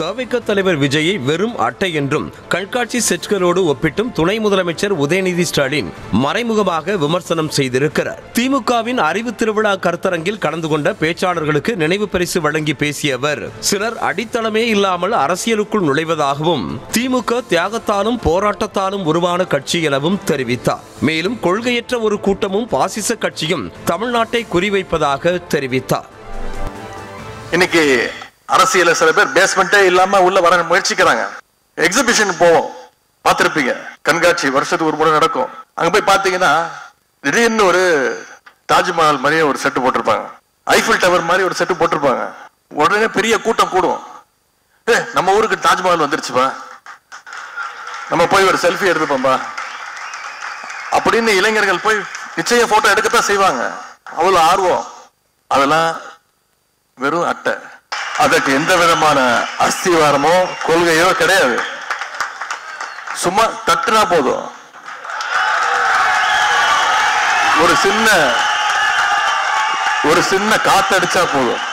தவிக தலைவர் விஜயை வெறும் அட்டை என்றும் கண்காட்சி செட்களோடு ஒப்பிட்டும் துணை முதலமைச்சர் உதயநிதி ஸ்டாலின் மறைமுகமாக விமர்சனம் செய்திருக்கிறார். திமுகவின் அறிவு திருவிழா கருத்தரங்கில் கலந்து கொண்ட பேச்சாளர்களுக்கு நினைவு பரிசு வழங்கி பேசிய அவர், சிலர் அடித்தளமே இல்லாமல் அரசியலுக்குள் நுழைவதாகவும் திமுக தியாகத்தாலும் போராட்டத்தாலும் உருவான கட்சி எனவும் தெரிவித்தார். மேலும் கொள்கையற்ற ஒரு கூட்டமும் பாசிச கட்சியும் தமிழ்நாட்டை குறிவைப்பதாக தெரிவித்தார். இன்னைக்கு அரசியல சில பேர் பேஸ்மெண்டே இல்லாம உள்ள வர முயற்சிக்கிறாங்க. எக்ஸிபிஷன் போவோம், பார்த்திருப்பீங்க, கண்காட்சி வருஷத்துக்கு ஒரு முறை நடக்கும். அங்க போய் பாத்தீங்கன்னா திடீர்னு ஒரு தாஜ்மஹால் மாதிரியே ஒரு செட்டு போட்டிருப்பாங்க, ஐஃபில் டவர் மாதிரி ஒரு செட்டு போட்டிருப்பாங்க. உடனே பெரிய கூட்டம் கூடும். நம்ம ஊருக்கு தாஜ்மஹால் வந்துருச்சுப்பா, நம்ம போய் ஒரு செல்ஃபி எடுத்துப்போம்பா அப்படின்னு இளைஞர்கள் போய் நிச்சயம் போட்டோ எடுக்கத்தான் செய்வாங்க. அவ்வளவு ஆர்வம். அதெல்லாம் வெறும் அட்டை. அதற்கு எந்த விதமான அஸ்திவாரமோ கொள்கையோ கிடையாது. சும்மா தட்டுனா போதும், ஒரு சின்ன காத்தடிச்சா போதும்.